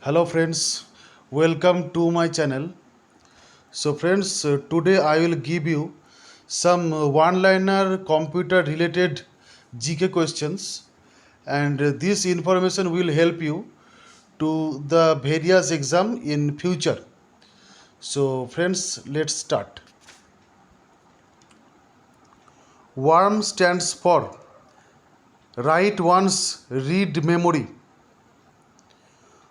Hello friends, welcome to my channel. So friends, today I will give you some one-liner computer related GK questions, and this information will help you to the various exam in future. So friends, let's start. WORM stands for write once, read memory.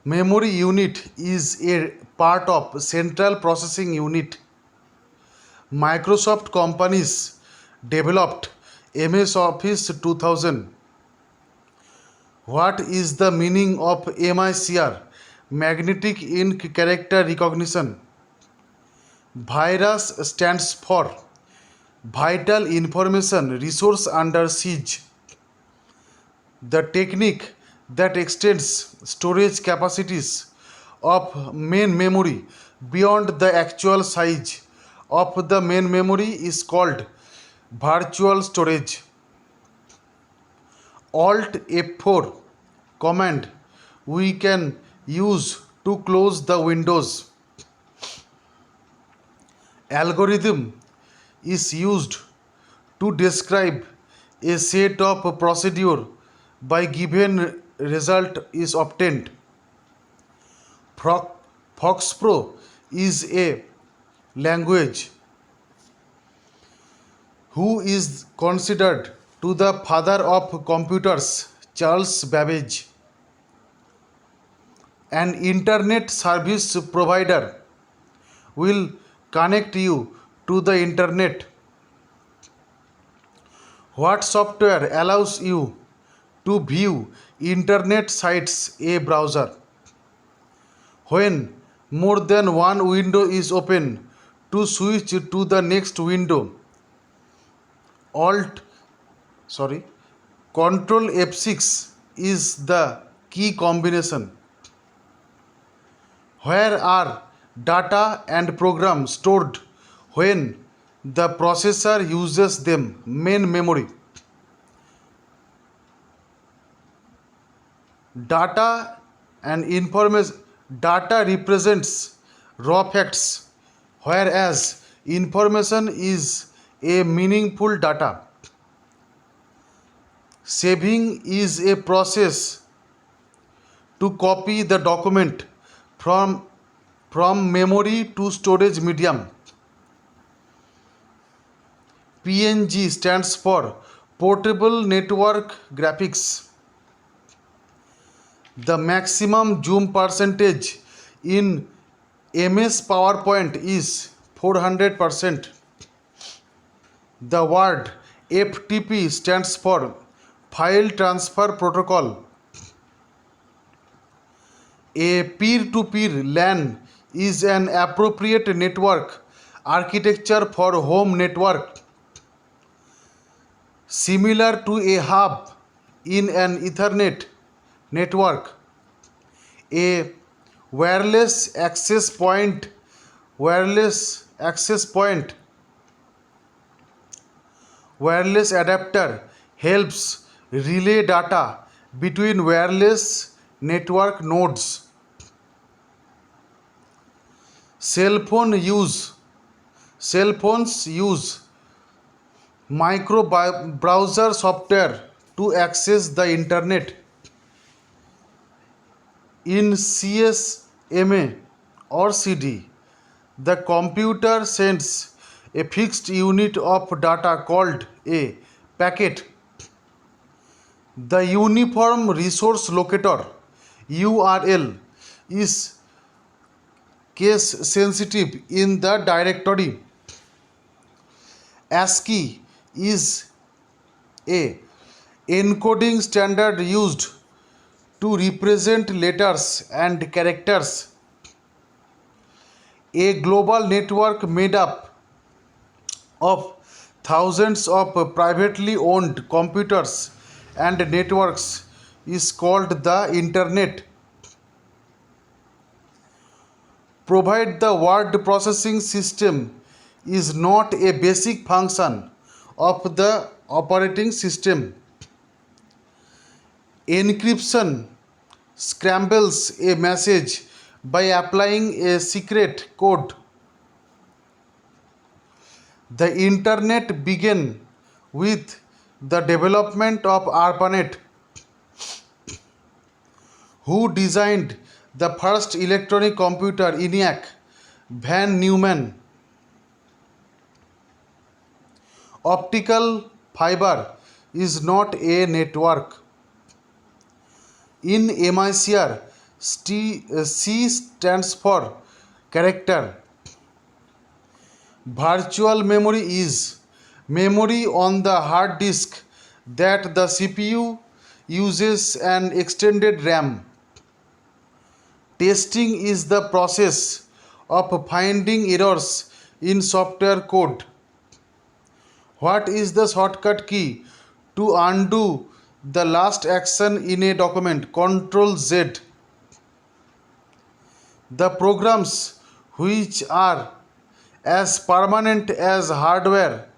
Memory unit is a part of central processing unit. Microsoft companies developed MS Office 2000. What is the meaning of MICR? Magnetic Ink Character Recognition. Virus stands for Vital Information Resource Under Siege. The technique that extends storage capacities of main memory beyond the actual size of the main memory is called virtual storage. Alt F4 command we can use to close the windows. Algorithm is used to describe a set of procedure by given result is obtained. Foxpro is a language. Who is considered to the father of computers? Charles Babbage. An internet service provider will connect you to the internet. What software allows you to view internet sites? A browser. When more than one window is open, to switch to the next window, alt sorry control F6 is the key combination. Where are data and programs stored when the processor uses them? Main memory. Data and information. Data represents raw facts, whereas information is a meaningful data. Saving is a process to copy the document from memory to storage medium. PNG stands for Portable Network Graphics. The maximum zoom percentage in MS PowerPoint is 400%. The word FTP stands for File Transfer Protocol. A peer-to-peer LAN is an appropriate network architecture for home network, similar to a hub in an Ethernet network. A wireless access point wireless access point wireless adapter helps relay data between wireless network nodes. Cell phones use micro browser software to access the internet. In CSMA or CD, the computer sends a fixed unit of data called a packet. The Uniform Resource Locator URL is case sensitive in the directory. ASCII is a encoding standard used to represent letters and characters. A global network made up of thousands of privately owned computers and networks is called the Internet. Provide the word processing system is not a basic function of the operating system. Encryption scrambles a message by applying a secret code. The internet began with the development of ARPANET. Who designed the first electronic computer? ENIAC. Van Neumann. Optical fiber is not a network. In MICR, C stands for character. Virtual memory is memory on the hard disk that the CPU uses an extended RAM. Testing is the process of finding errors in software code. What is the shortcut key to undo the last action in a document? Ctrl Z. The programs which are as permanent as hardware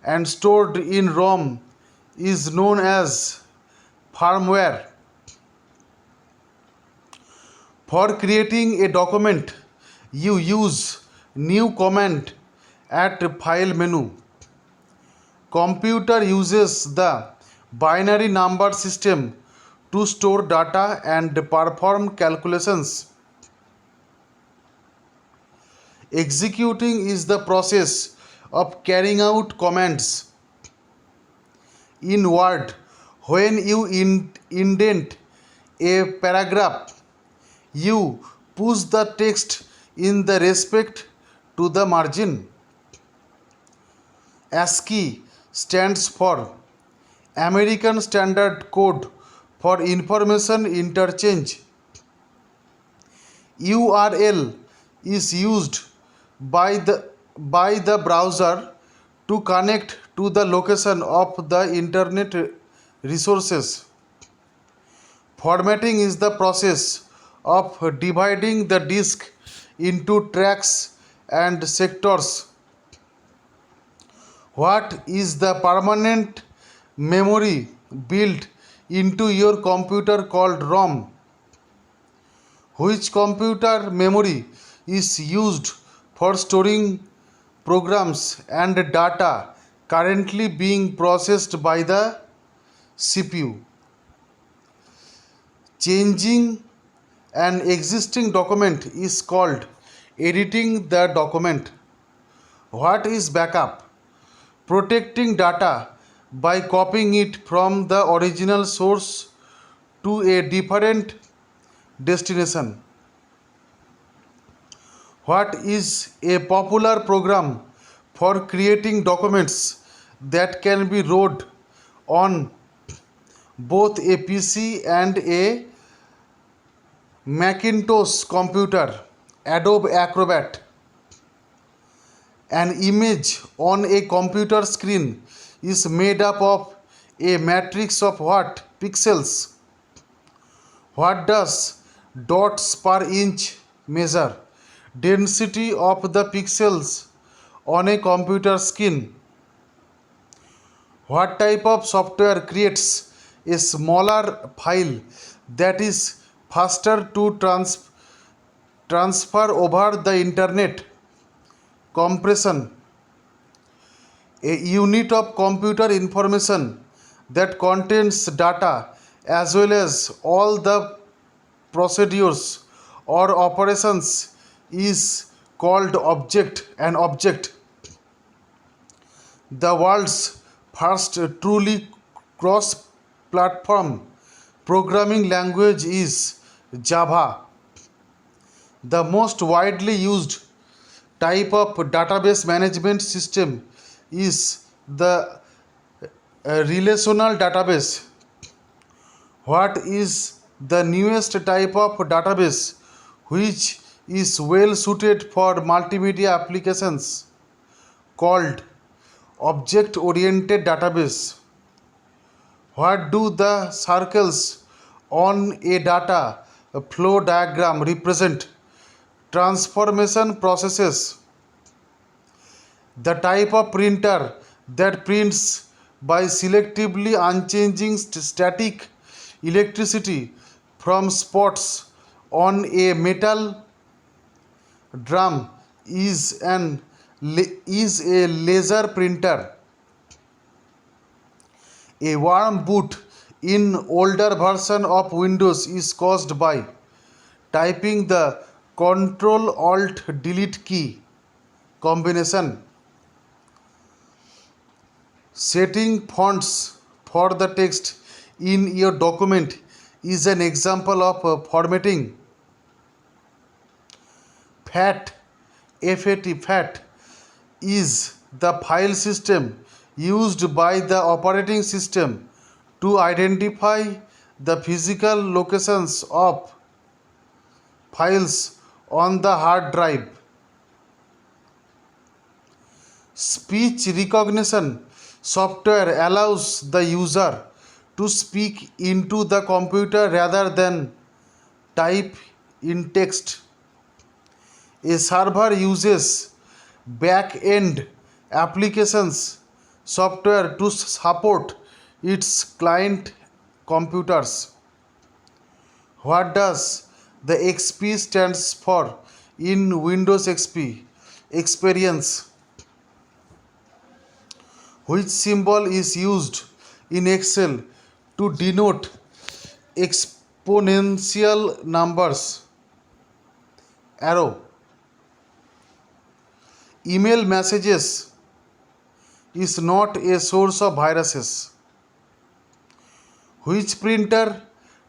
and stored in ROM is known as firmware. For creating a document, you use new command at file menu. Computer uses the binary number system to store data and perform calculations. Executing is the process of carrying out commands. In Word, when you indent a paragraph, you push the text in the respect to the margin. ASCII stands for American Standard Code for Information Interchange. URL is used by the browser to connect to the location of the internet resources. Formatting is the process of dividing the disk into tracks and sectors. What is the permanent memory built into your computer called ROM? Which computer memory is used for storing programs and data currently being processed by the CPU? Changing an existing document is called editing the document. What is backup? Protecting data by copying it from the original source to a different destination. What is a popular program for creating documents that can be run on both a PC and a Macintosh computer? Adobe Acrobat. An image on a computer screen is made up of a matrix of what? Pixels. What does dots per inch measure? Density of the pixels on a computer screen. What type of software creates a smaller file that is faster to transfer over the internet? Compression. A unit of computer information that contains data as well as all the procedures or operations is called object. An object. The world's first truly cross-platform programming language is Java. The most widely used type of database management system is the relational database. What is the newest type of database which is well suited for multimedia applications? Called object oriented database. What do the circles on a data flow diagram represent? Transformation processes. The type of printer that prints by selectively unchanging static electricity from spots on a metal drum is a laser printer. A warm boot in older version of Windows is caused by typing the Ctrl Alt Delete key combination. Setting fonts for the text in your document is an example of formatting. FAT, FAT is the file system used by the operating system to identify the physical locations of files on the hard drive. Speech recognition software allows the user to speak into the computer rather than type in text. A server uses back-end applications software to support its client computers. What does the XP stands for in Windows XP? Experience. Which symbol is used in Excel to denote exponential numbers? Arrow. Email messages is not a source of viruses. Which printer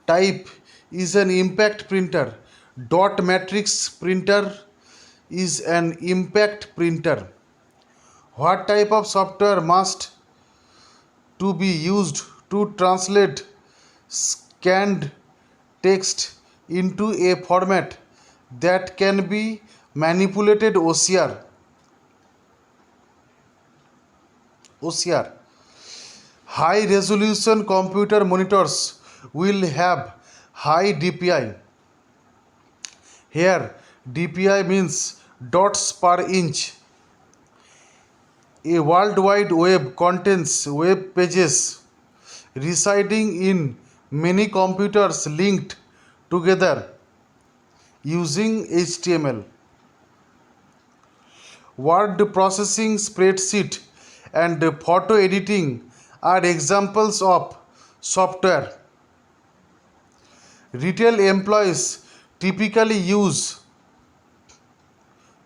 type is an impact printer? Dot matrix printer is an impact printer. What type of software must to be used to translate scanned text into a format that can be manipulated? OCR. High resolution computer monitors will have high DPI. Here DPI means dots per inch. A World Wide Web contains web pages residing in many computers linked together using HTML. Word processing, spreadsheet, and photo editing are examples of software. Retail employees typically use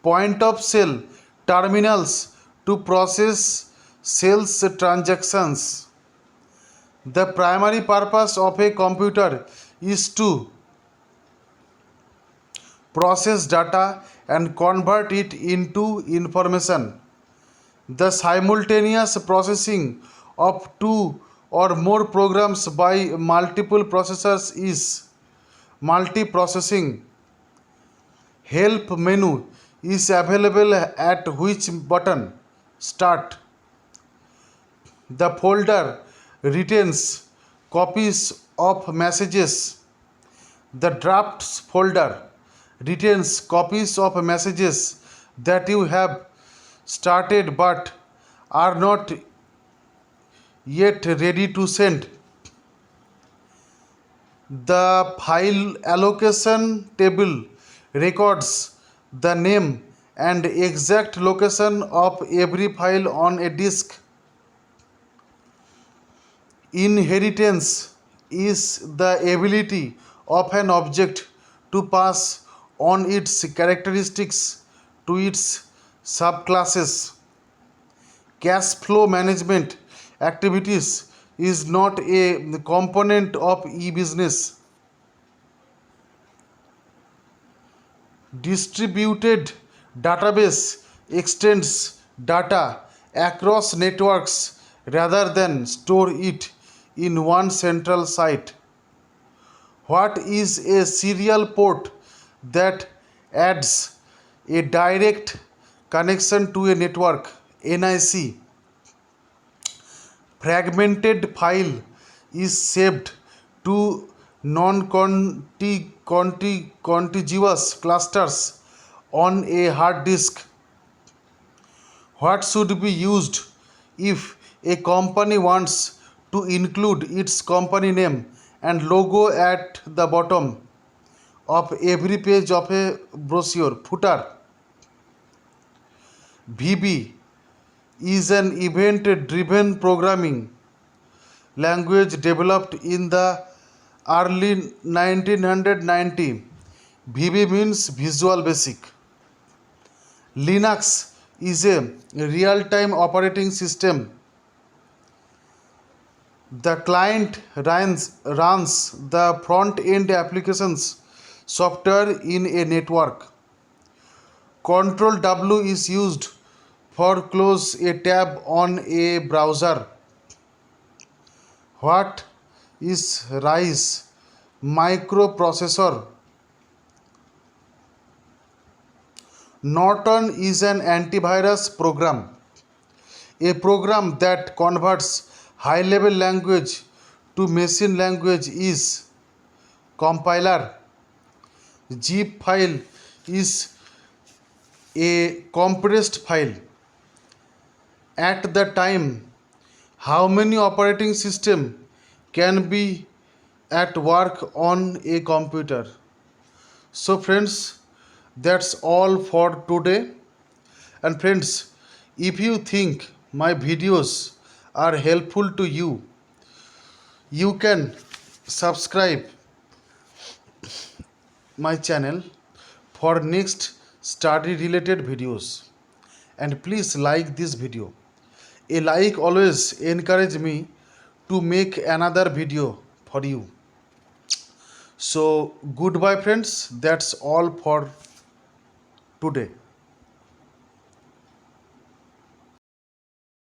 point of sale terminals to process sales transactions. The primary purpose of a computer is to process data and convert it into information. The simultaneous processing of two or more programs by multiple processors is multiprocessing. Help menu is available at which button? Start. The folder retains copies of messages. The drafts folder retains copies of messages that you have started but are not yet ready to send. The file allocation table records the name and exact location of every file on a disk. Inheritance is the ability of an object to pass on its characteristics to its subclasses. Cash flow management activities is not a component of e-business. Distributed database extends data across networks rather than store it in one central site. What is a serial port that adds a direct connection to a network? NIC. Fragmented file is saved to non-contiguous clusters on a hard disk. What should be used if a company wants to include its company name and logo at the bottom of every page of a brochure. Footer. VB is an event driven programming language developed in the early 1990. VB means Visual Basic. Linux is a real time operating system. The client runs the front end applications software in a network. Control W is used for close a tab on a browser. What is RISE microprocessor? Norton is an antivirus program, a program that converts high level language to machine language is compiler. Zip file is a compressed file. At the time, how many operating system can be at work on a computer? So friends, that's all for today. And friends, if you think my videos are helpful to you, you can subscribe my channel for next study related videos, and please like this video. A like always encourage me to make another video for you. So goodbye friends, that's all for today.